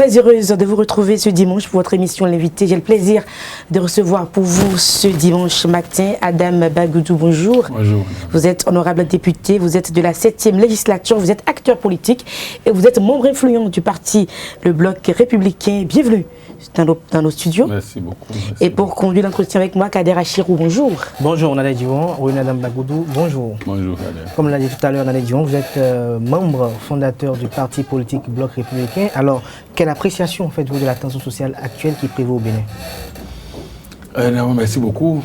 très heureuse de vous retrouver ce dimanche pour votre émission L'invité. J'ai le plaisir de recevoir pour vous ce dimanche matin Adam Bagoudou. Bonjour. Bonjour. Vous êtes honorable député, vous êtes de la 7e législature, vous êtes acteur politique et vous êtes membre influent du parti Le Bloc Républicain. Bienvenue dans nos studios. Merci beaucoup. Merci. Et pour conduire l'entretien avec moi, Kader Achirou, bonjour. Bonjour Nana Dion, oui Adam Bagoudou, bonjour. Bonjour Kader. Comme l'a dit tout à l'heure Nana Dion, vous êtes membre fondateur du parti politique Bloc Républicain. Alors, quelle appréciation faites-vous de la tension sociale actuelle qui prévaut au Bénin? Merci beaucoup.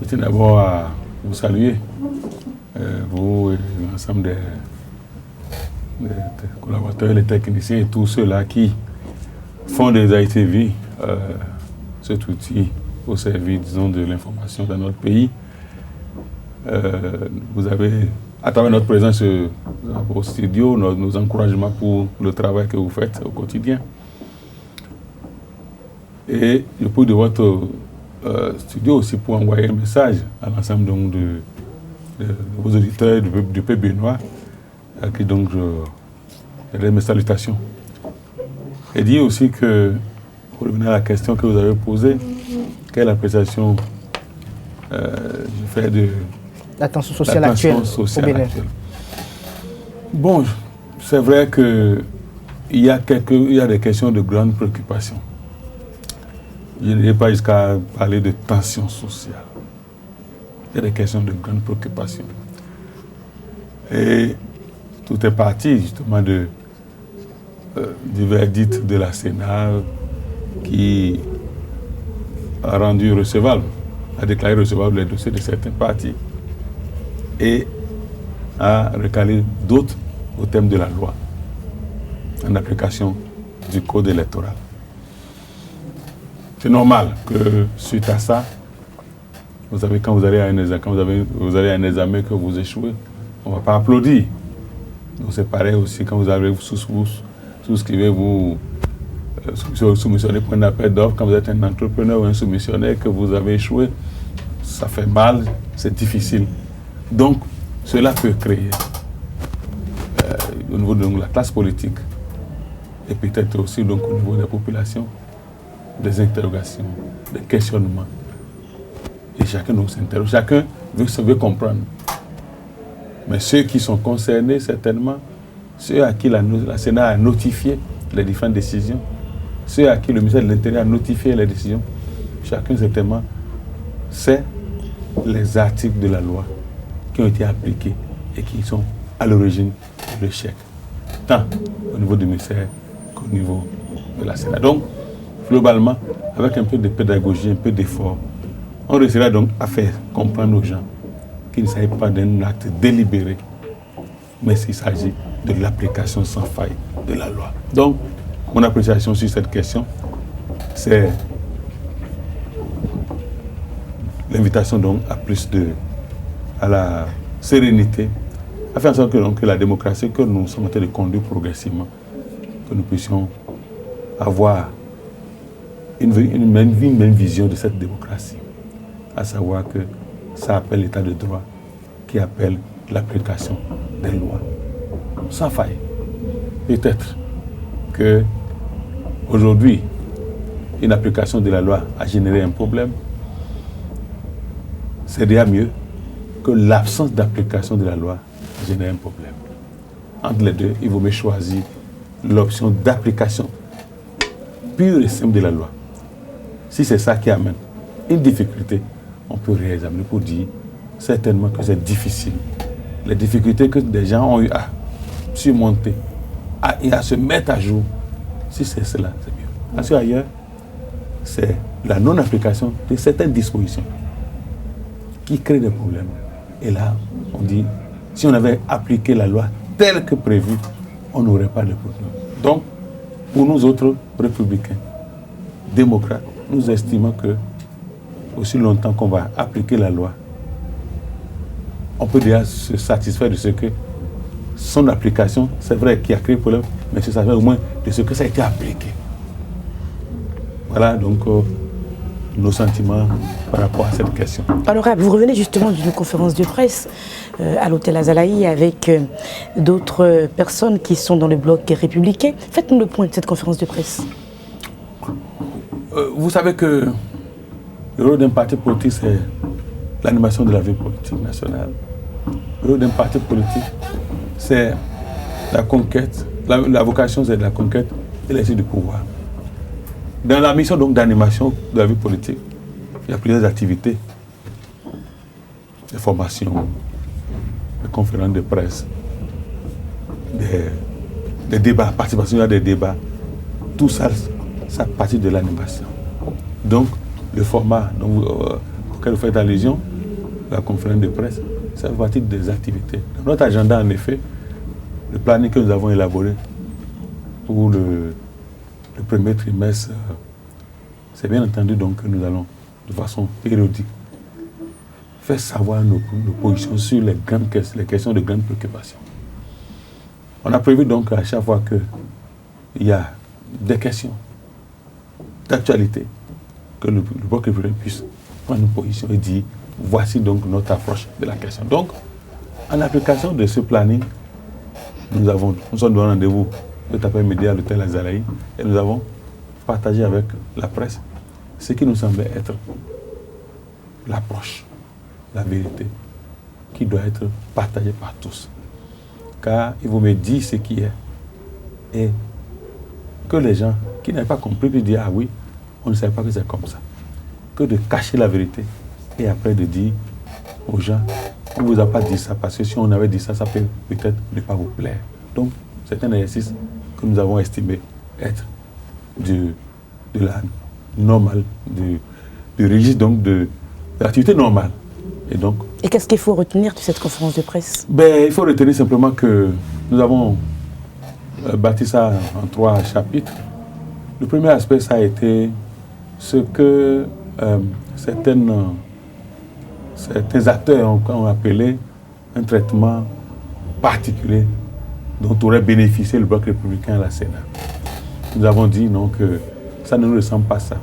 Je tiens d'abord à vous saluer, vous et l'ensemble des collaborateurs, les techniciens et tous ceux-là qui font des ITV, cet outil au service, disons, de l'information dans notre pays. Vous avez, à travers notre présence au studio, nos encouragements pour le travail que vous faites au quotidien. Et je peux de votre studio aussi pour envoyer un message à l'ensemble de vos auditeurs du peuple béninois, à qui donc je donne mes salutations. Et dire aussi que, pour revenir à la question que vous avez posée, quelle appréciation je fais de la tension sociale actuelle au Bénin? Bon, c'est vrai qu'il y a des questions de grande préoccupation. Je n'irai pas jusqu'à parler de tension sociale. Il y a des questions de grande préoccupation. Et tout est parti justement du verdict de la Sénat qui a rendu recevable, a déclaré recevable les dossiers de certains partis et a recalé d'autres au thème de la loi en application du code électoral. C'est normal que suite à ça, vous savez, quand vous allez à un examen que vous échouez, on ne va pas applaudir. Donc c'est pareil aussi quand vous souscrivez, vous soumissionnez pour un appel d'offres, quand vous êtes un entrepreneur ou un soumissionnaire que vous avez échoué, ça fait mal, c'est difficile. Donc cela peut créer au niveau de la classe politique et peut-être aussi donc, au niveau des populations, des interrogations, des questionnements. Et chacun nous s'interroge, chacun veut comprendre. Mais ceux qui sont concernés, certainement, ceux à qui la Sénat a notifié les différentes décisions, ceux à qui le ministère de l'Intérieur a notifié les décisions, chacun certainement sait les articles de la loi qui ont été appliqués et qui sont à l'origine de l'échec, tant au niveau du ministère qu'au niveau de la Sénat. Donc, globalement, avec un peu de pédagogie, un peu d'effort, on réussira donc à faire comprendre aux gens qu'il ne s'agit pas d'un acte délibéré, mais qu'il s'agit de l'application sans faille de la loi. Donc, mon appréciation sur cette question, c'est l'invitation donc à la sérénité, à faire en sorte que la démocratie que nous sommes en train de conduire progressivement, que nous puissions avoir une même vision de cette démocratie, à savoir que ça appelle l'état de droit qui appelle l'application des lois sans faille. Peut-être que aujourd'hui, une application de la loi a généré un problème. C'est déjà mieux que l'absence d'application de la loi génère un problème. Entre les deux, il vaut mieux choisir l'option d'application pure et simple de la loi. Si c'est ça qui amène une difficulté, on peut réexaminer pour dire certainement que c'est difficile. Les difficultés que des gens ont eu à surmonter et à se mettre à jour, si c'est cela, c'est mieux. Parce qu'ailleurs, c'est la non-application de certaines dispositions qui crée des problèmes. Et là, on dit, si on avait appliqué la loi telle que prévue, on n'aurait pas de problème. Donc, pour nous autres républicains, démocrates, nous estimons que aussi longtemps qu'on va appliquer la loi, on peut déjà se satisfaire de ce que son application, c'est vrai qu'il y a créé problème, mais se satisfaire au moins de ce que ça a été appliqué. Voilà, donc nos sentiments par rapport à cette question. Honorable, vous revenez justement d'une conférence de presse à l'hôtel Azalaï avec d'autres personnes qui sont dans le bloc républicain. Faites-nous le point de cette conférence de presse. Vous savez que le rôle d'un parti politique, c'est l'animation de la vie politique nationale. Le rôle d'un parti politique, c'est la conquête, la vocation, c'est de la conquête et l'exercice du pouvoir. Dans la mission donc d'animation de la vie politique, il y a plusieurs activités, des formations, des conférences de presse, des débats, participation à des débats. Tout ça, ça partit de l'animation. Donc, le format auquel vous faites allusion, la conférence de presse, ça fait partie des activités. Dans notre agenda, en effet, le planning que nous avons élaboré pour le premier trimestre, c'est bien entendu donc que nous allons, de façon périodique, faire savoir nos positions sur les questions de grande préoccupation. On a prévu donc à chaque fois qu'il y a des questions d'actualité, que le bloc républicain puisse prendre une position et dire voici donc notre approche de la question. Donc, en application de ce planning, nous sommes donné rendez-vous cet après-midi à l'hôtel Azalaï et nous avons partagé avec la presse ce qui nous semblait être l'approche, la vérité, qui doit être partagée par tous. Car il vous me dire ce qui est et que les gens qui n'avaient pas compris puissent dire ah oui, on ne savait pas que c'est comme ça. Que de cacher la vérité et après de dire aux gens on ne vous a pas dit ça parce que si on avait dit ça, ça peut peut-être ne pas vous plaire. Donc c'est un exercice que nous avons estimé être de la normale, du registre donc de l'activité normale. Et qu'est-ce qu'il faut retenir de cette conférence de presse? Il faut retenir simplement que nous avons bâti ça en 3 chapitres. Le premier aspect, ça a été ce que certains acteurs ont appelé un traitement particulier dont aurait bénéficié le bloc républicain à la Sénat. Nous avons dit non, que ça ne nous ressemble pas ça.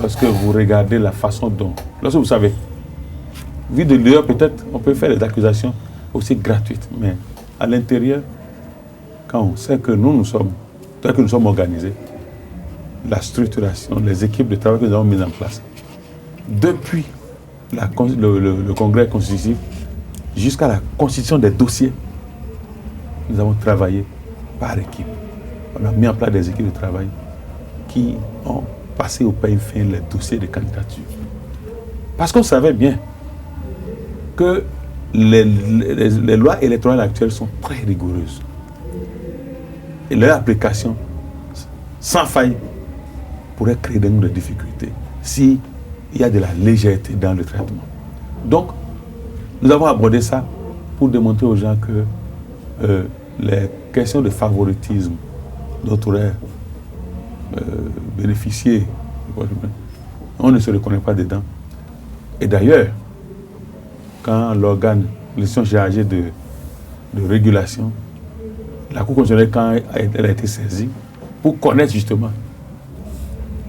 Lorsque vous regardez la façon dont... Lorsque vous savez, vu de l'ailleurs, peut-être, on peut faire des accusations aussi gratuites, mais à l'intérieur, quand on sait que nous sommes organisés, la structuration, les équipes de travail que nous avons mises en place, depuis le congrès constitutif jusqu'à la constitution des dossiers, nous avons travaillé par équipe. On a mis en place des équipes de travail qui ont passé au peigne fin les dossiers de candidature. Parce qu'on savait bien que les lois électorales actuelles sont très rigoureuses. Et leur application, sans faille, pourrait créer de nombreuses difficultés s'il y a de la légèreté dans le traitement. Donc, nous avons abordé ça pour démontrer aux gens que les questions de favoritisme dont aurait bénéficié, on ne se reconnaît pas dedans. Et d'ailleurs, quand l'organe, l'institution chargée de régulation, la Cour constitutionnelle, quand elle a été saisie, pour connaître justement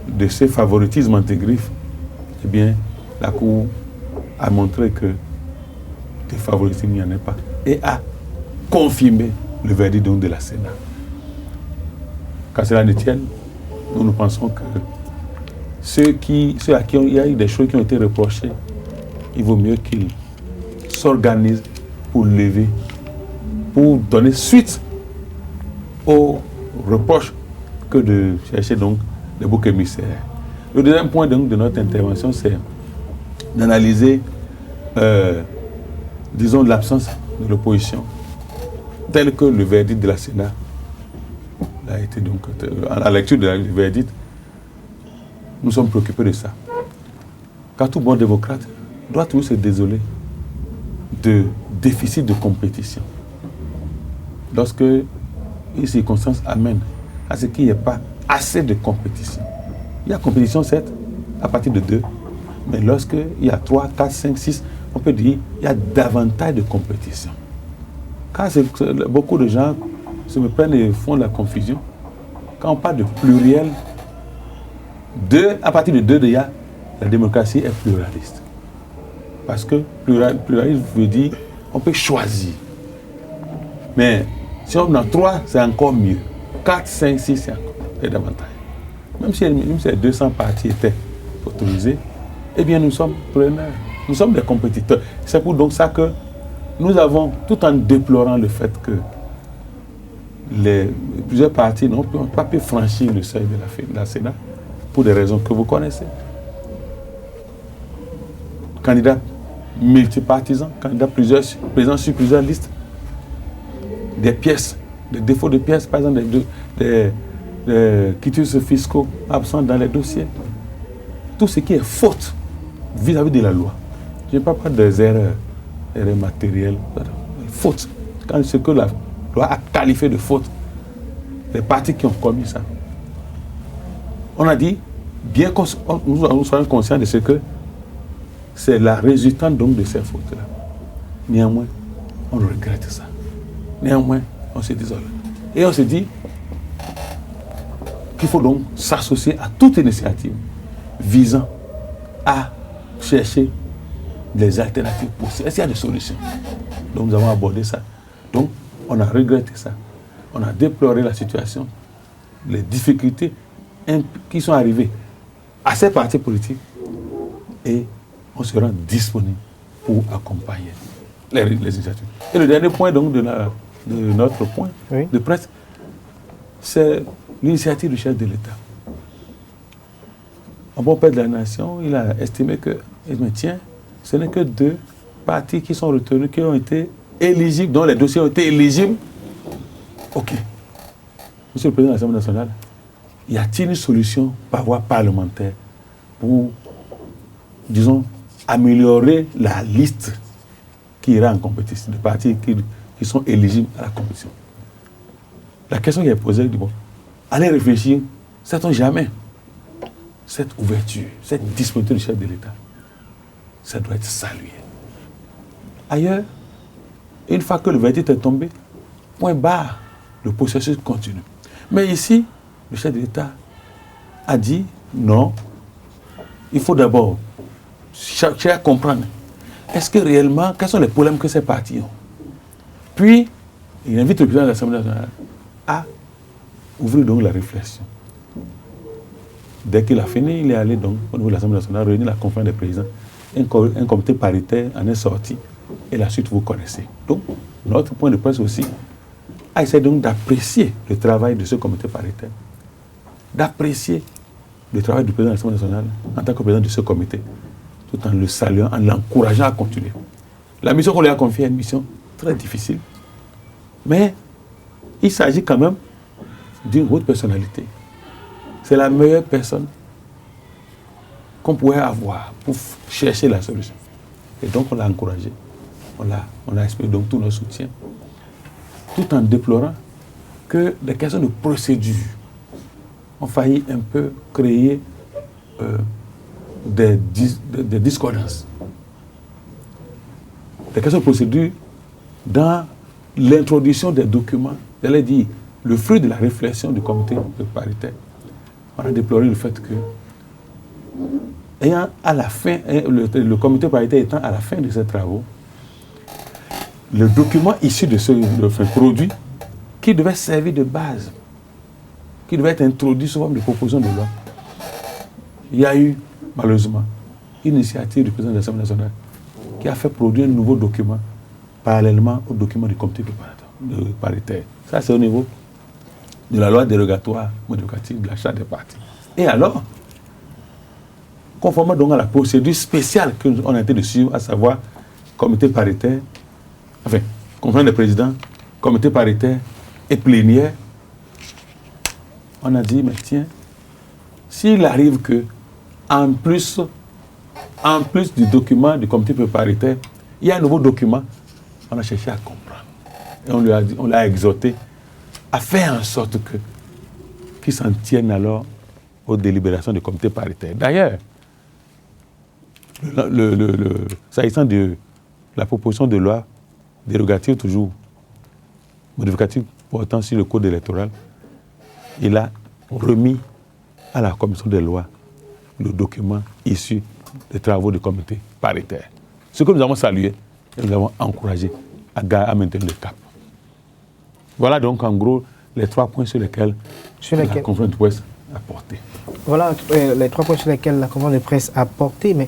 de ces favoritismes anti-griffes, eh bien, la Cour a montré que de favoritisme, il n'y en a pas. Et a confirmé le verdict de la Sénat. Quand cela ne tienne, nous pensons que ceux à qui il y a eu des choses qui ont été reprochées, il vaut mieux qu'ils s'organisent pour lever, pour donner suite aux reproches que de chercher donc des boucs émissaires. Le deuxième point donc, de notre intervention, c'est d'analyser, disons, l'absence de l'opposition, tel que le verdict de la Sénat a été donc, à la lecture du verdict, nous sommes préoccupés de ça. Car tout bon démocrate doit toujours se désoler de déficit de compétition. Lorsque une circonstance amène à ce qu'il n'y ait pas assez de compétition. Il y a compétition, certes, à partir de 2, mais lorsqu'il y a 3, 4, 5, 6, on peut dire qu'il y a davantage de compétition. Car beaucoup de gens se me prennent et font la confusion. Quand on parle de pluriel, à partir de 2, il y a la démocratie est pluraliste. Parce que pluralisme veut dire on peut choisir. Mais si on en a 3, c'est encore mieux. 4, 5, 6, c'est encore davantage. Même si les 200 partis étaient autorisés, eh bien nous sommes preneurs. Nous sommes des compétiteurs. C'est pour donc ça que nous avons, tout en déplorant le fait que plusieurs partis n'ont pas pu franchir le seuil de la Sénat, pour des raisons que vous connaissez. Candidats multipartisans, candidats présents sur plusieurs listes, des pièces, des défauts de pièces, par exemple des quitus fiscaux absents dans les dossiers. Tout ce qui est faute vis-à-vis de la loi. Je ne parle pas des erreurs matérielles, faute. Quand ce que la loi a qualifié de faute, les partis qui ont commis ça. On a dit, bien que nous soyons conscients de ce que c'est la résultante donc de ces fautes-là. Néanmoins, on regrette ça. Néanmoins, on se désole. Et on se dit qu'il faut donc s'associer à toute initiative visant à chercher des alternatives possibles. Est-ce qu'il y a des solutions? Donc nous avons abordé ça. Donc on a regretté ça. On a déploré la situation, les difficultés qui sont arrivées à ces partis politiques et on se rend disponible pour accompagner les initiatives. Et le dernier point donc de notre point de presse, c'est l'initiative du chef de l'État. Un bon père de la nation, il a estimé que, tiens, ce n'est que 2 partis qui sont retenus, qui ont été éligibles, dont les dossiers ont été éligibles. Ok. Monsieur le Président de l'Assemblée nationale, y a-t-il une solution par voie parlementaire pour, disons, améliorer la liste qui ira en compétition, de partis qui sont éligibles à la compétition? La question qui est posée, bon, allez réfléchir, sait-on jamais cette ouverture, cette disponibilité du chef de l'État, ça doit être salué. Ailleurs, une fois que le verdict est tombé, point barre, le processus continue. Mais ici, le chef de l'État a dit non, il faut d'abord chercher à comprendre est-ce que réellement, quels sont les problèmes que ces partis ont. Puis, il invite le président de l'Assemblée nationale à ouvrir donc la réflexion. Dès qu'il a fini, il est allé donc au niveau de l'Assemblée nationale réunir la conférence des présidents. Un comité paritaire en est sorti et la suite vous connaissez. Donc, notre point de presse aussi a essayé donc d'apprécier le travail de ce comité paritaire, d'apprécier le travail du président de l'Assemblée nationale en tant que président de ce comité, tout en le saluant, en l'encourageant à continuer. La mission qu'on lui a confiée est une mission très difficile, mais il s'agit quand même d'une haute personnalité. C'est la meilleure personne qu'on pourrait avoir pour chercher la solution. Et donc on l'a encouragé, on a exprimé donc tout notre soutien, tout en déplorant que des questions de procédure ont failli un peu créer des discordances. Des questions de procédure dans l'introduction des documents, j'allais dire, le fruit de la réflexion du comité paritaire. On a déploré le fait que, ayant à la fin, le comité paritaire étant à la fin de ses travaux, le document issu de ce produit, qui devait servir de base, qui devait être introduit sous forme de proposition de loi, il y a eu, malheureusement, une initiative du président de l'Assemblée nationale qui a fait produire un nouveau document parallèlement au document du comité paritaire. Ça, c'est au niveau de la loi dérogatoire modificative de la charte des partis. Et alors, conformément donc à la procédure spéciale qu'on a été de suivre, à savoir comité paritaire, enfin, conférence des présidents, comité paritaire et plénière, on a dit, mais tiens, s'il arrive que, en plus du document du comité paritaire, il y a un nouveau document, on a cherché à comprendre. Et on l'a exhorté à faire en sorte qu'ils s'en tiennent alors aux délibérations du comité paritaire. D'ailleurs, s'agissant de la proposition de loi dérogative toujours, modificative portant sur le code électoral, il a remis à la commission des lois le document issu des travaux du comité paritaire. Ce que nous avons salué et nous avons encouragé à maintenir le cap. Voilà donc en gros les 3 points sur lesquels la conférence de presse a porté. Voilà les 3 points sur lesquels la conférence de presse a porté, mais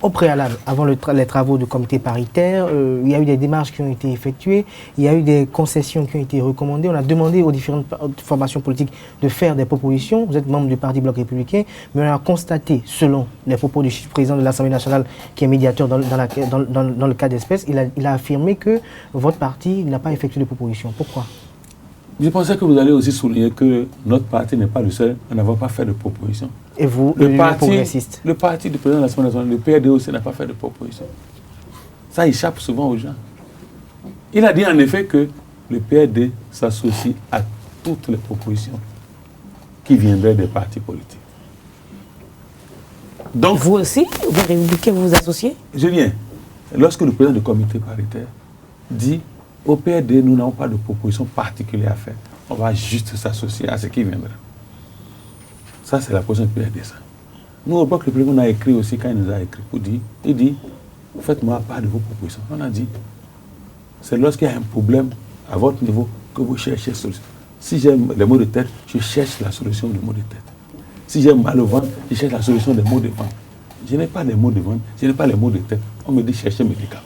au préalable, avant les travaux du comité paritaire, il y a eu des démarches qui ont été effectuées, il y a eu des concessions qui ont été recommandées. On a demandé aux différentes formations politiques de faire des propositions. Vous êtes membre du Parti Bloc Républicain, mais on a constaté, selon les propos du président de l'Assemblée nationale, qui est médiateur dans le cas d'espèce, il a affirmé que votre parti n'a pas effectué de propositions. Pourquoi ? Je pensais que vous allez aussi souligner que notre parti n'est pas le seul à n'avoir pas fait de propositions. Et vous, le parti du président de l'Assemblée nationale, le PRD aussi n'a pas fait de propositions. Ça échappe souvent aux gens. Il a dit en effet que le PRD s'associe à toutes les propositions qui viendraient des partis politiques. Donc, vous aussi, vous républicains, vous vous associez? Julien, lorsque le président du comité paritaire dit au PRD, nous n'avons pas de proposition particulière à faire, on va juste s'associer à ce qui viendra. Ça, c'est la position du PRD. Ça. Nous, au Bloc Républicain, on a écrit aussi, quand il nous a écrit, il dit, faites-moi part de vos propositions. On a dit, c'est lorsqu'il y a un problème à votre niveau que vous cherchez solution. Si j'ai les maux de tête, je cherche la solution des maux de tête. Si j'ai mal au ventre, je cherche la solution des maux de ventre. Je n'ai pas les maux de ventre, je n'ai pas les maux de tête. On me dit chercher médicaments.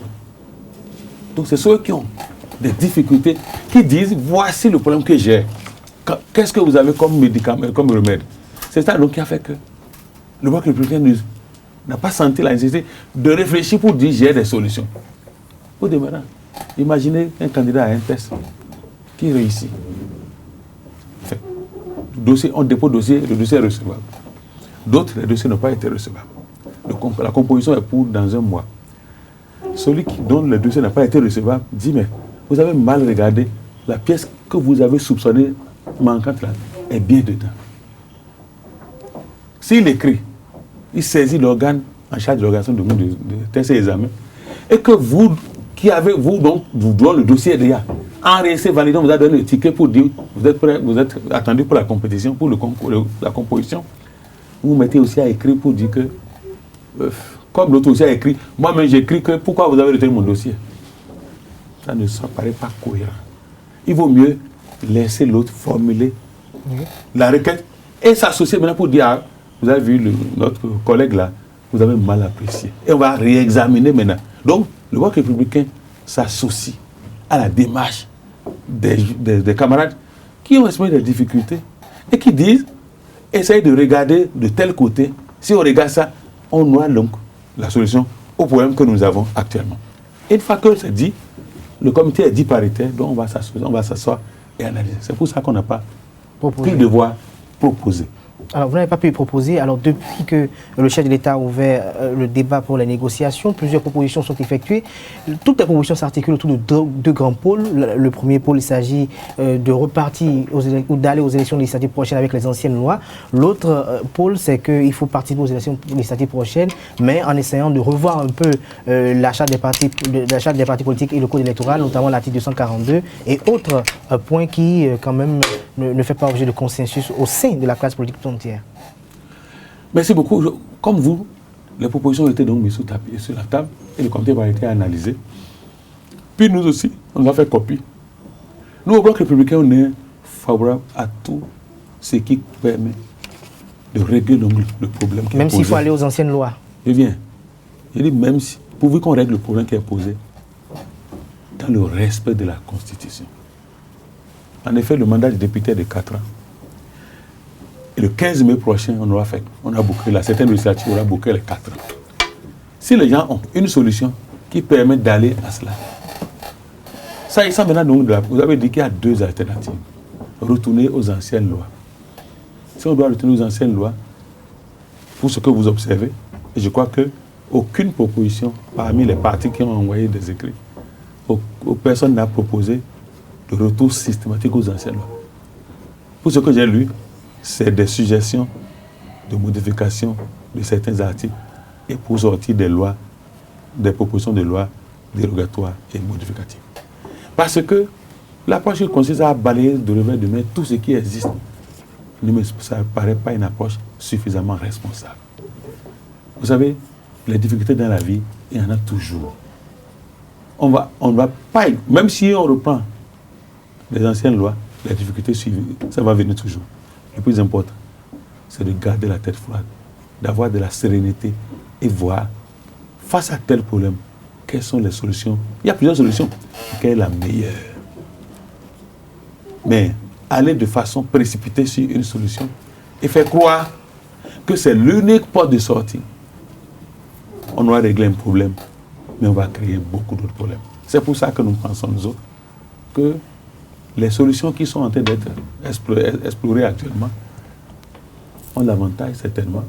Donc, c'est ceux qui ont des difficultés, qui disent, voici le problème que j'ai. Qu'est-ce que vous avez comme médicament, comme remède? C'est ça donc qui a fait que le Bloc Républicain n'a pas senti la nécessité de réfléchir pour dire j'ai des solutions. Au demeurant, imaginez un candidat à un test qui réussit. Enfin, on dépose le dossier est recevable. D'autres, les dossiers n'ont pas été recevables. La composition est pour dans un mois. Celui dont le dossier n'a pas été recevable dit, mais vous avez mal regardé, la pièce que vous avez soupçonnée manquante là est bien dedans. S'il écrit, il saisit l'organe en charge de l'organisation de tests et examens, et que vous, qui avez, vous donnez le dossier déjà, enregistré, validé, vous a donné le ticket pour dire, vous êtes prêt, vous êtes attendu pour la compétition, pour la composition, vous mettez aussi à écrire pour dire que, comme l'autre aussi a écrit, moi-même j'écris que pourquoi vous avez retenu mon dossier. Ça ne paraît pas cohérent. Il vaut mieux laisser l'autre formuler la requête et s'associer maintenant pour dire, vous avez vu notre collègue là, vous avez mal apprécié. Et on va réexaminer maintenant. Donc, le Bloc Républicain s'associe à la démarche des camarades qui ont exprimé des difficultés et qui disent, essayez de regarder de tel côté. Si on regarde ça, on aura donc la solution au problème que nous avons actuellement. Et une fois que c'est dit, le comité est dit paritaire, donc on va s'asseoir et analyser. C'est pour ça qu'on n'a pas pris le devoir proposer. Alors, vous n'avez pas pu proposer. Alors, depuis que le chef de l'État a ouvert le débat pour les négociations, plusieurs propositions sont effectuées. Toutes les propositions s'articulent autour de deux grands pôles. Le premier pôle, il s'agit de repartir ou d'aller aux élections législatives prochaines avec les anciennes lois. L'autre pôle, c'est qu'il faut participer aux élections législatives prochaines, mais en essayant de revoir un peu la charte des partis politiques et le code électoral, notamment l'article 242 et autres points qui, quand même, ne fait pas objet de consensus au sein de la classe politique entière. Merci beaucoup. Comme vous, les propositions ont été donc mises sur la table et le comité va être analysé. Puis nous aussi, on a fait copie. Nous, au Bloc Républicain, on est favorable à tout ce qui permet de régler donc le problème qui est posé. Même s'il faut aller aux anciennes lois. Je viens. Je dis même si, pourvu qu'on règle le problème qui est posé dans le respect de la Constitution. En effet, le mandat du député est de 4 ans. Et le 15 mai prochain, on a bouclé, la certaine législature aura bouclé les 4 ans. Si les gens ont une solution qui permet d'aller à cela, ça, il semble maintenant donc, vous avez dit qu'il y a 2 alternatives. Retourner aux anciennes lois. Si on doit retourner aux anciennes lois, pour ce que vous observez, et je crois qu'aucune proposition parmi les partis qui ont envoyé des écrits, personne n'a proposé de retour systématique aux anciennes lois. Pour ce que j'ai lu, c'est des suggestions de modification de certains articles et pour sortir des lois, des propositions de loi dérogatoires et modificatives. Parce que l'approche consiste à balayer de revers de main tout ce qui existe ne me paraît pas une approche suffisamment responsable. Vous savez, les difficultés dans la vie, il y en a toujours. On ne va pas, même si on reprend les anciennes lois, les difficultés suivies, ça va venir toujours. Le plus important, c'est de garder la tête froide, d'avoir de la sérénité et voir, face à tel problème, quelles sont les solutions. Il y a plusieurs solutions. Quelle est la meilleure? Mais aller de façon précipitée sur une solution et faire croire que c'est l'unique porte de sortie, on va régler un problème, mais on va créer beaucoup d'autres problèmes. C'est pour ça que nous pensons, nous autres, que les solutions qui sont en train d'être explorées actuellement ont l'avantage, certainement,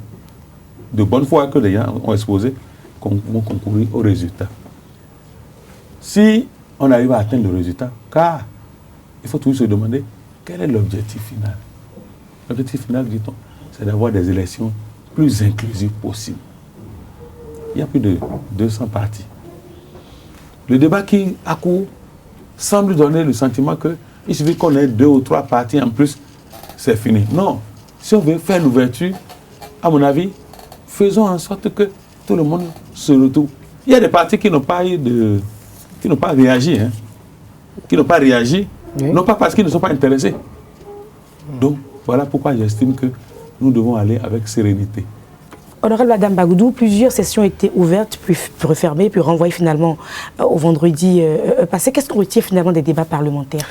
de bonne foi que les gens ont exposé, vont concourir au résultat. Si on arrive à atteindre le résultat, car il faut toujours se demander quel est l'objectif final. L'objectif final, dit-on, c'est d'avoir des élections plus inclusives possibles. Il y a plus de 200 partis. Le débat qui accourt semble donner le sentiment qu'il suffit qu'on ait 2 ou 3 partis en plus, c'est fini. Non. Si on veut faire l'ouverture, à mon avis, faisons en sorte que tout le monde se retrouve. Il y a des partis qui n'ont pas réagi. Hein, qui n'ont pas réagi, oui. Non pas parce qu'ils ne sont pas intéressés. Donc, voilà pourquoi j'estime que nous devons aller avec sérénité. Honorable Madame Bagoudou, plusieurs sessions étaient ouvertes, puis refermées, puis renvoyées finalement au vendredi passé. Qu'est-ce qu'on retire finalement des débats parlementaires?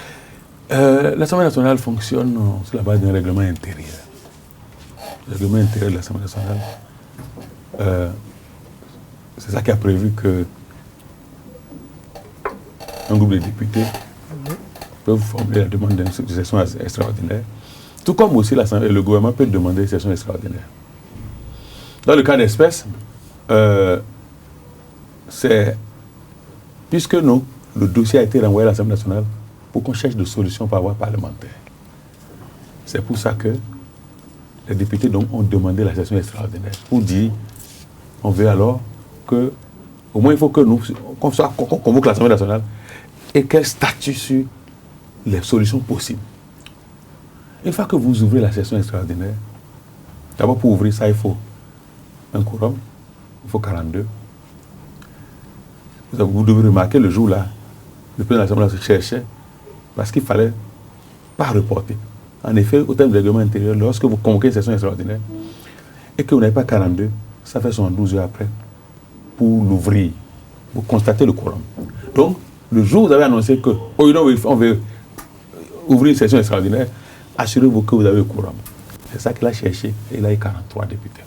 L'Assemblée nationale fonctionne sur la base d'un règlement intérieur. Le règlement intérieur de l'Assemblée nationale, c'est ça qui a prévu que un groupe de députés peuvent formuler la demande d'une session extraordinaire, tout comme aussi le gouvernement peut demander une session extraordinaire. Dans le cas d'espèce, c'est puisque le dossier a été renvoyé à l'Assemblée nationale pour qu'on cherche des solutions par voie parlementaire. C'est pour ça que les députés donc, ont demandé la session extraordinaire pour dire, on veut alors que, au moins il faut que nous, qu'on convoque l'Assemblée nationale et qu'elle statue sur les solutions possibles. Une fois que vous ouvrez la session extraordinaire, d'abord pour ouvrir ça, il faut un quorum, il faut 42. Vous devez remarquer le jour là, le président de l'Assemblée se cherchait parce qu'il ne fallait pas reporter. En effet, au terme du règlement intérieur, lorsque vous convoquez une session extraordinaire et que vous n'avez pas 42, ça fait 72 heures après pour l'ouvrir. Vous constatez le quorum. Donc, le jour où vous avez annoncé que on veut ouvrir une session extraordinaire, assurez-vous que vous avez le quorum. C'est ça qu'il a cherché et il a eu 43 députés.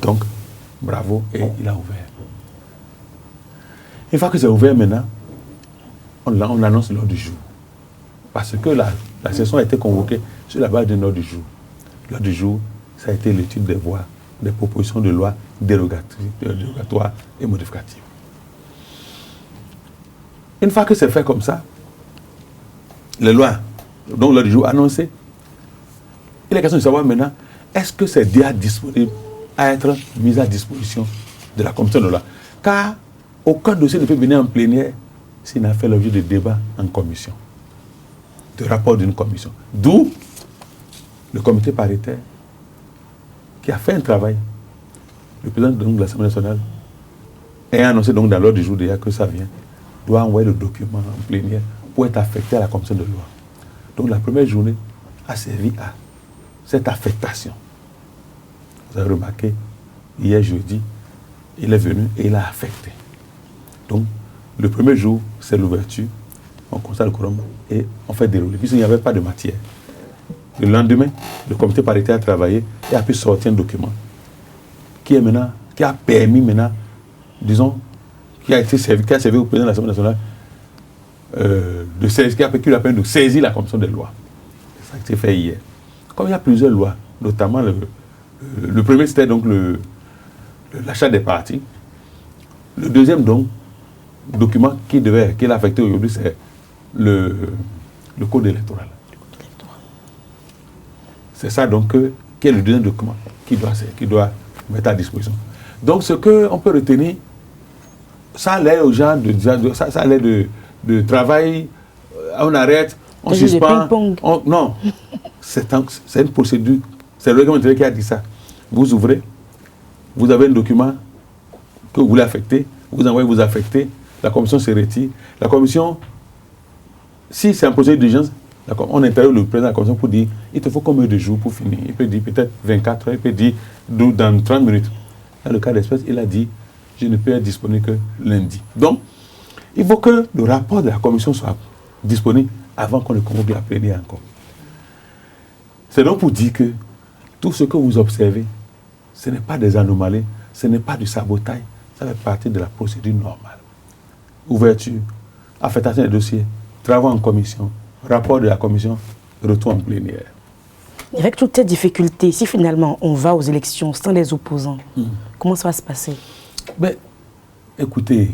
Donc, bravo, et il a ouvert. Une fois que c'est ouvert maintenant, on annonce l'ordre du jour. Parce que la session a été convoquée sur la base de l'ordre du jour. L'ordre du jour, ça a été l'étude des voies, des propositions de loi dérogatoires et modificatives. Une fois que c'est fait comme ça, les lois, donc l'ordre du jour annoncé, il est question de savoir maintenant, est-ce que c'est déjà disponible à être mis à disposition de la commission de loi? Car aucun dossier ne peut venir en plénière s'il n'a fait l'objet de débat en commission, de rapport d'une commission. D'où le comité paritaire qui a fait un travail. Le président de l'Assemblée nationale a annoncé donc dans l'ordre du jour déjà que ça vient, doit envoyer le document en plénière pour être affecté à la commission de loi. Donc la première journée a servi à cette affectation. Vous avez remarqué, hier jeudi, il est venu et il a affecté. Donc, le premier jour, c'est l'ouverture, on constate le quorum et on fait dérouler, puisqu'il n'y avait pas de matière. Le lendemain, le comité paritaire a travaillé et a pu sortir un document qui a permis maintenant, disons, qui a servi au président de l'Assemblée nationale qui a la peine de saisir la commission des lois. C'est ça qui s'est fait hier. Comme il y a plusieurs lois, notamment le premier c'était donc l'achat des partis. Le deuxième donc, document qui est affecté aujourd'hui, c'est le code électoral. C'est ça donc qui est le deuxième document qui doit mettre à disposition. Donc ce qu'on peut retenir, ça allait aux gens ça allait de travail, on arrête, on suspend. Non, c'est une procédure. C'est le règlement intérieur qui a dit ça. Vous ouvrez, vous avez un document que vous voulez affecter, vous envoyez, vous affectez, la commission se retire. La commission, si c'est un projet d'urgence, on interroge le président de la commission pour dire il te faut combien de jours pour finir. Il peut dire peut-être 24 heures, il peut dire dans 30 minutes. Dans le cas d'espèce, il a dit je ne peux être disponible que lundi. Donc, il faut que le rapport de la commission soit disponible avant qu'on ne convoque la plénière encore. C'est donc pour dire que tout ce que vous observez, ce n'est pas des anomalies, ce n'est pas du sabotage, ça fait partie de la procédure normale. Ouverture, affectation des dossiers, travaux en commission, rapport de la commission, retour en plénière. Avec toutes ces difficultés, si finalement on va aux élections sans les opposants, comment ça va se passer? Ben, écoutez,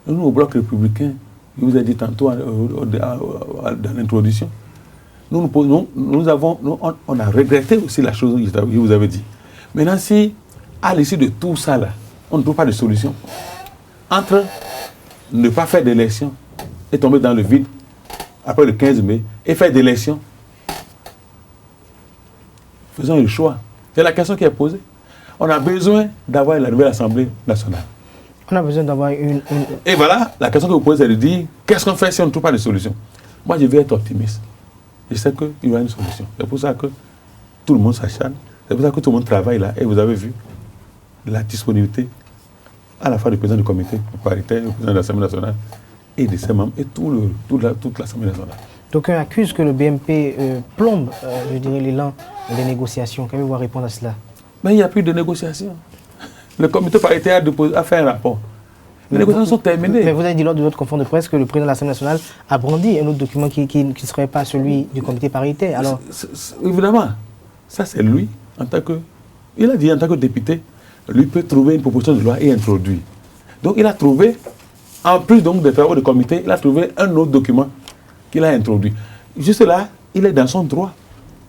nous au Bloc républicain, je vous ai dit tantôt dans l'introduction, on a regretté aussi la chose que je vous avais dit. Maintenant, si à l'issue de tout ça, là, on ne trouve pas de solution, entre ne pas faire d'élection et tomber dans le vide après le 15 mai et faire d'élection, faisons le choix. C'est la question qui est posée. On a besoin d'avoir la nouvelle Assemblée nationale. On a besoin d'avoir une... Et voilà, la question que vous posez, c'est de dire, qu'est-ce qu'on fait si on ne trouve pas de solution? Moi, je vais être optimiste. Je sais qu'il y aura une solution. C'est pour ça que tout le monde s'acharne. C'est pour ça que tout le monde travaille là. Et vous avez vu la disponibilité à la fois du président du comité paritaire, du président de l'Assemblée nationale et de ses membres et toute l'Assemblée nationale. Donc on accuse que le BMP plombe, je dirais, l'élan des négociations. Qu'avez-vous à répondre à cela? Mais il n'y a plus de négociations. Le comité paritaire a fait un rapport. Les négociations sont terminées. Mais vous avez dit lors de votre conférence de presse que le président de l'Assemblée nationale a brandi un autre document qui ne serait pas celui du comité paritaire. Alors... Évidemment, ça c'est lui, en tant que... Il a dit en tant que député, lui peut trouver une proposition de loi et introduire. Donc il a trouvé, en plus donc des travaux de comité, il a trouvé un autre document qu'il a introduit. Juste là, il est dans son droit.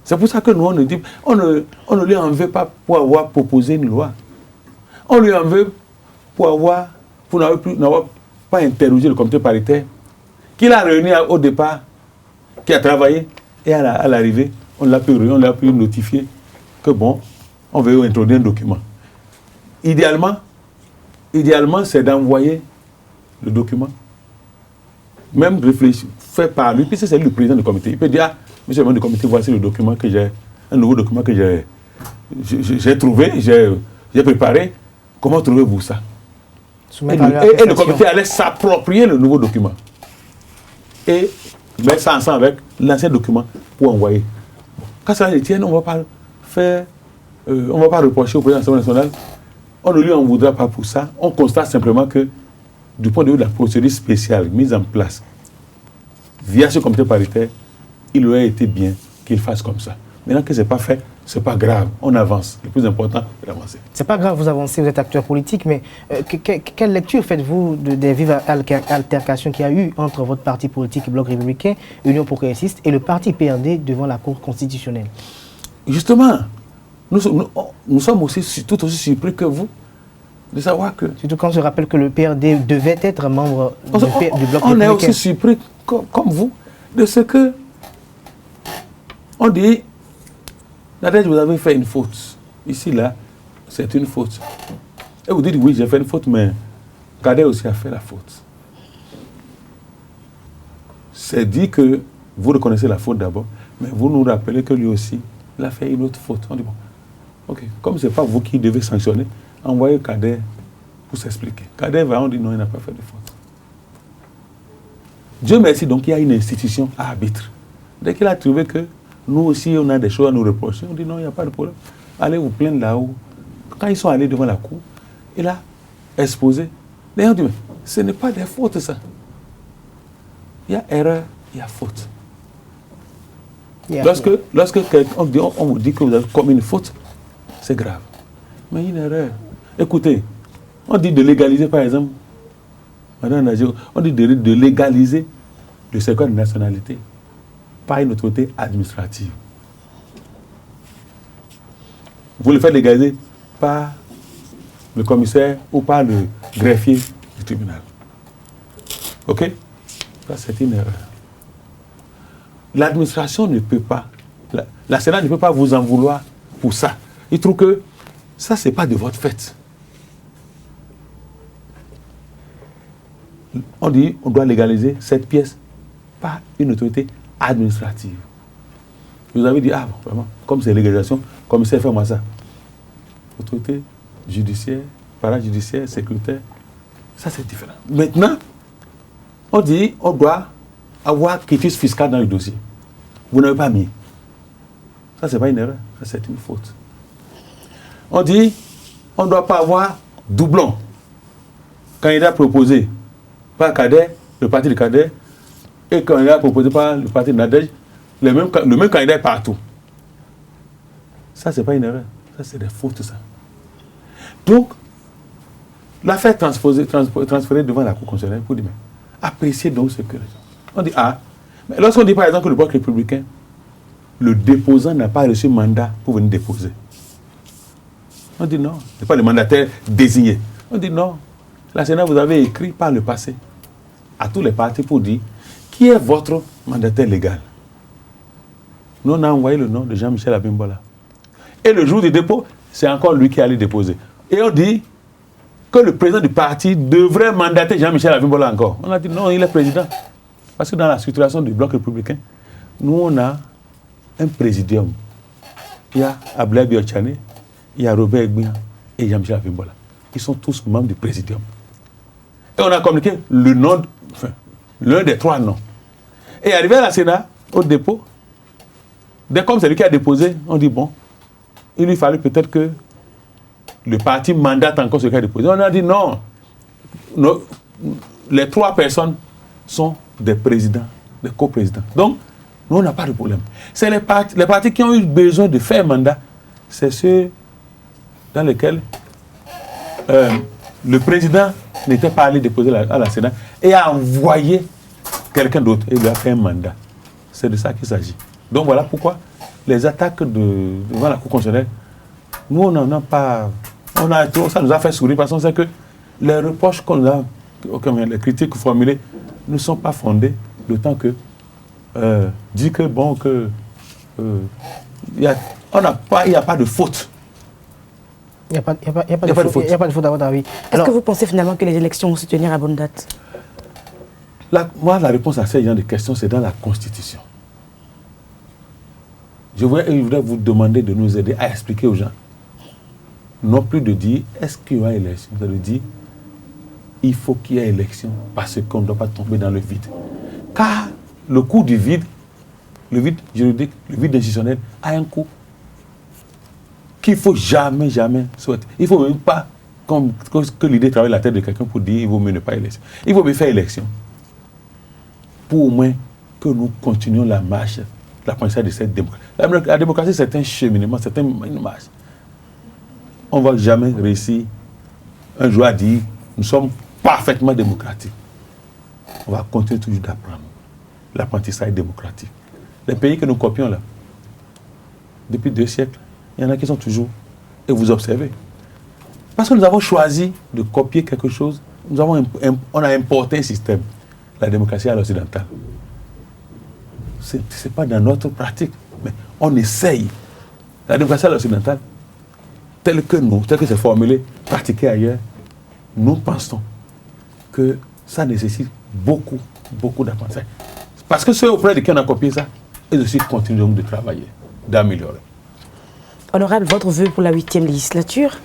C'est pour ça que nous, on ne lui en veut pas pour avoir proposé une loi. On lui en veut pour n'avoir pas interrogé le comité paritaire, qu'il a réuni au départ, qui a travaillé, et à l'arrivée, on l'a pu notifier que bon, on veut introduire un document. Idéalement, c'est d'envoyer le document, même réfléchir, fait par lui, puisque c'est lui le président du comité. Il peut dire, monsieur le président du comité, voici le document que j'ai, un nouveau document que j'ai trouvé, j'ai préparé. Comment trouvez-vous ça? Et le comité allait s'approprier le nouveau document et mettre ça ensemble avec l'ancien document pour envoyer. Quand ça les tient, on ne va pas reprocher au président de l'Assemblée nationale. On ne lui en voudra pas pour ça. On constate simplement que du point de vue de la procédure spéciale mise en place via ce comité paritaire, il aurait été bien qu'il fasse comme ça. Maintenant que ce n'est pas fait, ce n'est pas grave, on avance. Le plus important, c'est d'avancer. Ce n'est pas grave, vous avancez, vous êtes acteur politique, mais quelle lecture faites-vous des vives altercations qu'il y a eu entre votre parti politique, Bloc républicain, Union progressiste, et le parti PRD devant la Cour constitutionnelle? Justement, nous sommes aussi tout aussi surpris que vous de savoir que... Surtout quand je rappelle que le PRD devait être membre du Bloc républicain. On est aussi surpris, comme vous, de ce que on dit... Nadège, vous avez fait une faute. Ici, là, c'est une faute. Et vous dites, oui, j'ai fait une faute, mais Kader aussi a fait la faute. C'est dit que vous reconnaissez la faute d'abord, mais vous nous rappelez que lui aussi, il a fait une autre faute. On dit, bon, ok, comme ce n'est pas vous qui devez sanctionner, envoyez Kader pour s'expliquer. Kader va, on dit, non, il n'a pas fait de faute. Dieu merci, donc il y a une institution à arbitre. Dès qu'il a trouvé que nous aussi, on a des choses à nous reprocher. On dit non, il n'y a pas de problème. Allez vous plaindre là-haut. Quand ils sont allés devant la cour, il a exposé. D'ailleurs, on dit, mais ce n'est pas des fautes, ça. Il y a erreur, il y a faute. Lorsque on vous dit que vous avez commis une faute, c'est grave. Mais une erreur. Écoutez, on dit de légaliser, par exemple, Madame Nadège, on dit de légaliser le certificat de nationalité par une autorité administrative. Vous le faites légaliser par le commissaire ou par le greffier du tribunal. Ok? Ça, c'est une erreur. l'administration ne peut pas, la Sénat ne peut pas vous en vouloir pour ça. Il trouve que ça, ce n'est pas de votre fait. On dit on doit légaliser cette pièce par une autorité administrative. Vous avez dit, ah bon, vraiment, comme c'est légalisation, commissaire, fais-moi ça. Autorité judiciaire, parajudiciaire, sécuritaire, ça c'est différent. Maintenant, on dit on doit avoir quitus fiscal dans le dossier. Vous n'avez pas mis. Ça, c'est pas une erreur, ça c'est une faute. On dit on ne doit pas avoir doublon. Candidat proposé par Kader, le parti de Kader, et candidat proposé par le parti de Nadège, le même candidat est partout. Ça, c'est pas une erreur. Ça, c'est des fautes, ça. Donc, l'affaire transférée devant la Cour constitutionnelle pour dire, mais appréciez donc ce que... On dit, ah, mais lorsqu'on dit par exemple que le bloc républicain, le déposant n'a pas reçu mandat pour venir déposer. On dit non, ce n'est pas le mandataire désigné. On dit non, la Sénat, vous avez écrit par le passé à tous les partis pour dire qui est votre mandataire légal. Nous, on a envoyé le nom de Jean-Michel Abimbola. Et le jour du dépôt, c'est encore lui qui allait déposer. Et on dit que le président du parti devrait mandater Jean-Michel Abimbola encore. On a dit non, il est président. Parce que dans la structuration du bloc républicain, nous, on a un présidium. Il y a Ablaye Biotchane, il y a Robert Egbia et Jean-Michel Abimbola. Ils sont tous membres du présidium. Et on a communiqué le nom, l'un des trois noms. Et arrivé à la Sénat, au dépôt, dès comme c'est lui qui a déposé, on dit bon, il lui fallait peut-être que le parti mandate encore ce qui a déposé. On a dit non, les trois personnes sont des présidents, des coprésidents. Donc, nous, on n'a pas de problème. C'est les partis qui ont eu besoin de faire mandat, c'est ceux dans lesquels le président n'était pas allé déposer à la Sénat et a envoyé quelqu'un d'autre et lui a fait un mandat. C'est de ça qu'il s'agit. Donc voilà pourquoi les attaques devant la Cour constitutionnelle, nous on n'en a pas, ça nous a fait sourire parce qu'on sait que les reproches qu'on a, les critiques formulées ne sont pas fondées, d'autant que dit que bon que il n'y a pas de faute. Il n'y a pas de faute à votre avis. Est-ce que vous pensez finalement que les élections vont se tenir à bonne date? Moi, la réponse à ces genre de questions, c'est dans la Constitution. Je voudrais vous demander de nous aider à expliquer aux gens. Non plus de dire, est-ce qu'il y aura élection? C'est de dire, il faut qu'il y ait élection parce qu'on ne doit pas tomber dans le vide. Car le coût du vide, le vide juridique, le vide institutionnel, a un coût qu'il ne faut jamais souhaiter. Il ne faut même pas que l'idée travaille la tête de quelqu'un pour dire, il vaut mieux ne pas élection. Il vaut mieux faire élection. Pour au moins que nous continuions la marche, l'apprentissage de cette démocratie. La démocratie, c'est un cheminement, c'est une marche. On ne va jamais réussir un jour à dire nous sommes parfaitement démocratiques. On va continuer toujours d'apprendre l'apprentissage démocratique. Les pays que nous copions là, depuis 2 siècles, il y en a qui sont toujours, et vous observez. Parce que nous avons choisi de copier quelque chose, on a importé un système, la démocratie à l'occidentale. Ce n'est pas dans notre pratique, mais on essaye. La démocratie à l'occidentale, telle que c'est formulé, pratiqué ailleurs, nous pensons que ça nécessite beaucoup d'apprentissage. Parce que ceux auprès de qui on a copié ça, ils aussi continuent donc de travailler, d'améliorer. Honorable, votre vœu pour la 8e législature?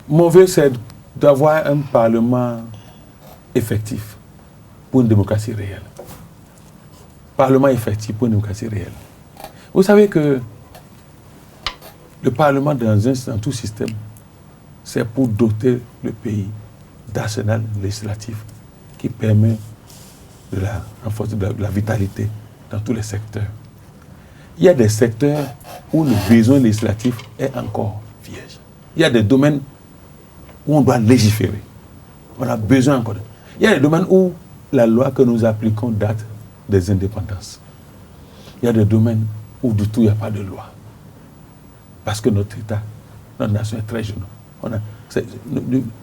Mon vœu, c'est d'avoir un Parlement effectif pour une démocratie réelle. Parlement effectif pour une démocratie réelle. Vous savez que le Parlement, dans tout système, c'est pour doter le pays d'arsenal législatif qui permet de renforcer la vitalité dans tous les secteurs. Il y a des secteurs où le besoin législatif est encore vierge. Il y a des domaines où on doit légiférer. On a besoin encore. Il y a des domaines où la loi que nous appliquons date des indépendances. Il y a des domaines où du tout il n'y a pas de loi. Parce que notre État, notre nation est très jeune.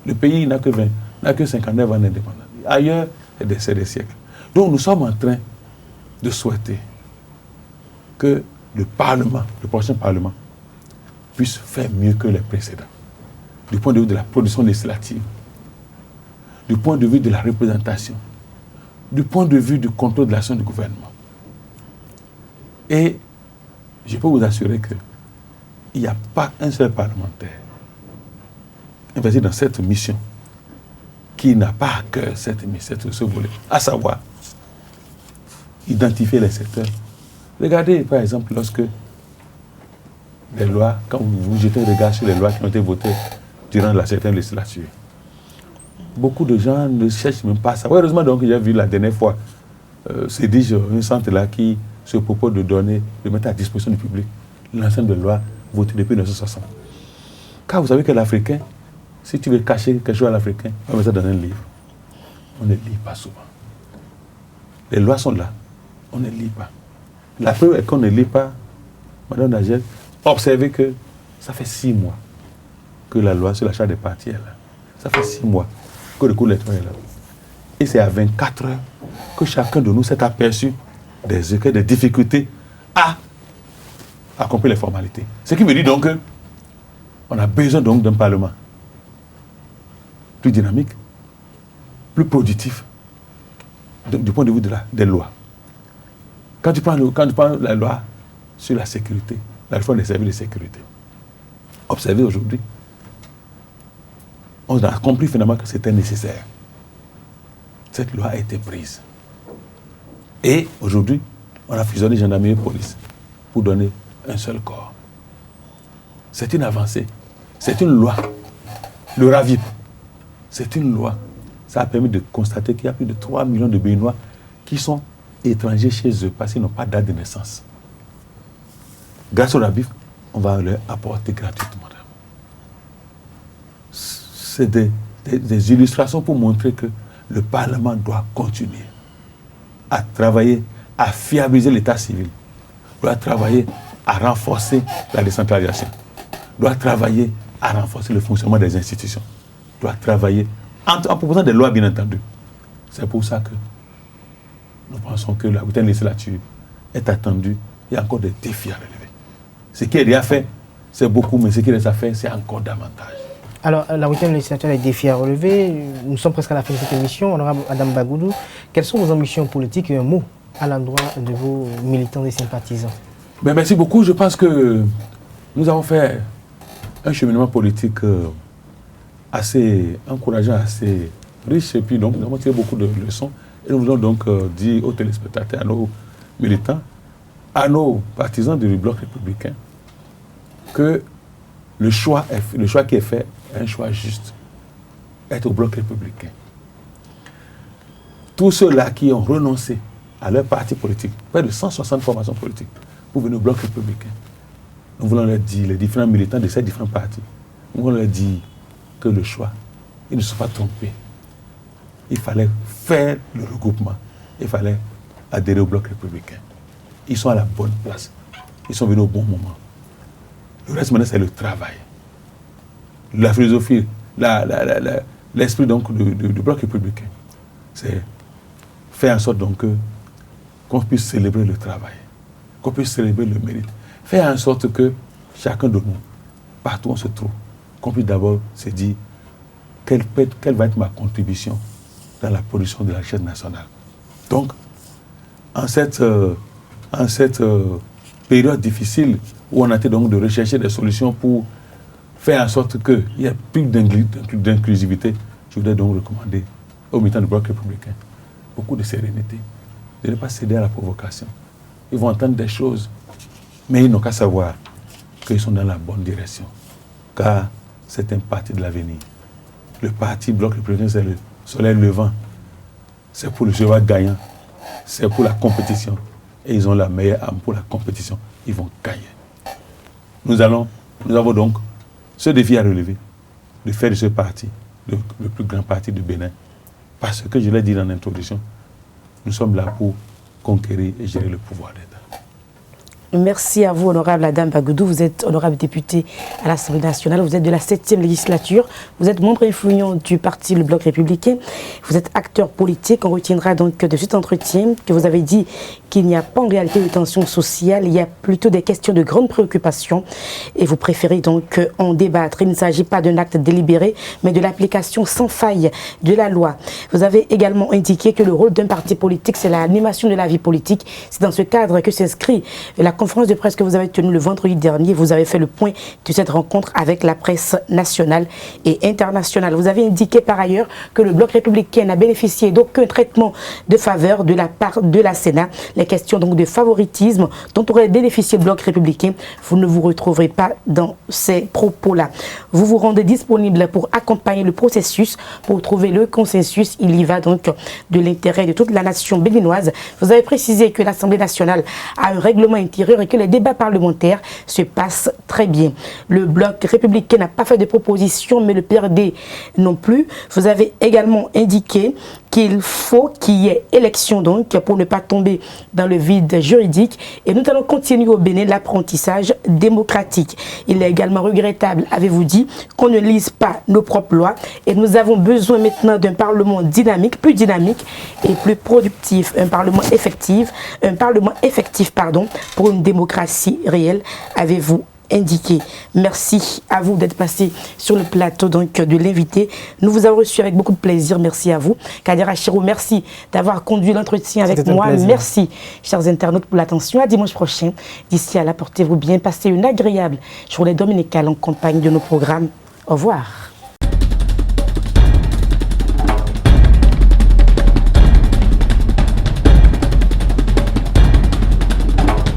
Le pays n'a que 59 ans d'indépendance. Ailleurs, c'est des siècles. Donc nous sommes en train de souhaiter que le Parlement, le prochain Parlement, puisse faire mieux que les précédents, du point de vue de la production législative, du point de vue de la représentation, du point de vue du contrôle de l'action du gouvernement. Et je peux vous assurer qu'il n'y a pas un seul parlementaire investi dans cette mission qui n'a pas à cœur ce volet, à savoir identifier les secteurs. Regardez par exemple lorsque les lois, quand vous jetez un regard sur les lois qui ont été votées durant la certaine législature, beaucoup de gens ne cherchent même pas ça. Heureusement donc j'ai vu la dernière fois, c'est dit un centre là qui se propose de mettre à disposition du public l'ensemble de lois votées depuis 1960. Car vous savez que l'Africain, si tu veux cacher quelque chose à l'Africain, on va mettre ça dans un livre. On ne lit pas souvent. Les lois sont là, on ne lit pas. La preuve est qu'on ne lit pas. Madame Nagel, observez que ça fait 6 mois que la loi sur l'achat des partis est là. Ça fait 6 mois que le cours électoral est là. Et c'est à 24 heures que chacun de nous s'est aperçu des écueils, des difficultés à accomplir les formalités. Ce qui veut dire donc qu'on a besoin donc d'un Parlement plus dynamique, plus productif, du point de vue des lois. Quand tu prends la loi sur la sécurité, la réforme des services de sécurité, observez aujourd'hui, on a compris finalement que c'était nécessaire. Cette loi a été prise. Et aujourd'hui, on a fusionné gendarmerie et police pour donner un seul corps. C'est une avancée. C'est une loi. Le RAVIP, c'est une loi. Ça a permis de constater qu'il y a plus de 3 millions de Béninois qui sont étrangers chez eux parce qu'ils n'ont pas de date de naissance. Grâce au RAVIP, on va leur apporter gratuitement. C'est des illustrations pour montrer que le Parlement doit continuer à travailler, à fiabiliser l'état civil, doit travailler à renforcer la décentralisation, doit travailler à renforcer le fonctionnement des institutions, doit travailler en proposant des lois, bien entendu. C'est pour ça que nous pensons que la 8e législature est attendue. Il y a encore des défis à relever. Ce qui est déjà fait, c'est beaucoup, mais ce qui reste à faire, c'est encore davantage. Alors, la 8e législature a des défis à relever. Nous sommes presque à la fin de cette émission. Honorable Adam Bagoudou, quelles sont vos ambitions politiques et un mot à l'endroit de vos militants et sympathisants? Merci beaucoup. Je pense que nous avons fait un cheminement politique assez encourageant, assez riche. Et puis, donc, nous avons tiré beaucoup de leçons. Et nous voulons donc dire aux téléspectateurs, à nos militants, à nos partisans du bloc républicain, que le choix qui est fait est un choix juste. Être au bloc républicain. Tous ceux-là qui ont renoncé à leur parti politique, près de 160 formations politiques, pour venir au bloc républicain, nous voulons leur dire, les différents militants de ces différents partis, nous voulons leur dire que le choix, ils ne se sont pas trompés. Il fallait faire le regroupement. Il fallait adhérer au bloc républicain. Ils sont à la bonne place. Ils sont venus au bon moment. Le reste maintenant, c'est le travail. La philosophie, l'esprit donc du bloc républicain, c'est faire en sorte donc qu'on puisse célébrer le travail, qu'on puisse célébrer le mérite. Faire en sorte que chacun de nous, partout où on se trouve, qu'on puisse d'abord se dire quelle va être ma contribution dans la production de la richesse nationale. Donc, en cette période difficile où on a été donc de rechercher des solutions pour faire en sorte qu'il y ait plus d'inclusivité, je voudrais donc recommander aux militants du bloc républicain beaucoup de sérénité, de ne pas céder à la provocation. Ils vont entendre des choses, mais ils n'ont qu'à savoir qu'ils sont dans la bonne direction, car c'est un parti de l'avenir. Le parti bloc républicain, c'est le soleil levant, c'est pour le cheval gagnant, c'est pour la compétition, et ils ont la meilleure âme pour la compétition. Ils vont gagner. Nous avons donc ce défi à relever, de faire de ce parti le plus grand parti du Bénin. Parce que, je l'ai dit dans l'introduction, nous sommes là pour conquérir et gérer le pouvoir d'État. Merci à vous, honorable Adam Bagoudou. Vous êtes honorable député à l'Assemblée nationale. Vous êtes de la 7e législature. Vous êtes membre influent du parti Le Bloc républicain. Vous êtes acteur politique. On retiendra donc de cet entretien que vous avez dit qu'il n'y a pas en réalité de tension sociale. Il y a plutôt des questions de grande préoccupation. Et vous préférez donc en débattre. Il ne s'agit pas d'un acte délibéré, mais de l'application sans faille de la loi. Vous avez également indiqué que le rôle d'un parti politique, c'est l'animation de la vie politique. C'est dans ce cadre que s'inscrit la conférence de presse que vous avez tenue le vendredi dernier. Vous avez fait le point de cette rencontre avec la presse nationale et internationale. Vous avez indiqué par ailleurs que le Bloc républicain n'a bénéficié d'aucun traitement de faveur de la part de la Sénat. Les questions donc de favoritisme dont aurait bénéficié le Bloc républicain, vous ne vous retrouverez pas dans ces propos-là. Vous vous rendez disponible pour accompagner le processus, pour trouver le consensus. Il y va donc de l'intérêt de toute la nation béninoise. Vous avez précisé que l'Assemblée nationale a un règlement intérieur et que les débats parlementaires se passent très bien. Le Bloc républicain n'a pas fait de proposition, mais le PRD non plus. Vous avez également indiqué qu'il faut qu'il y ait élection donc pour ne pas tomber dans le vide juridique, et nous allons continuer au Bénin l'apprentissage démocratique. Il est également regrettable, avez-vous dit, qu'on ne lise pas nos propres lois, et nous avons besoin maintenant d'un parlement dynamique, plus dynamique et plus productif, un parlement effectif pour une démocratie réelle, avez-vous indiqué. Merci à vous d'être passé sur le plateau donc de l'invité. Nous vous avons reçu avec beaucoup de plaisir. Merci à vous. Kader Achirou, merci d'avoir conduit l'entretien avec moi. Merci, chers internautes, pour l'attention. À dimanche prochain. D'ici là, portez-vous bien. Passez une agréable journée dominicale en compagnie de nos programmes. Au revoir.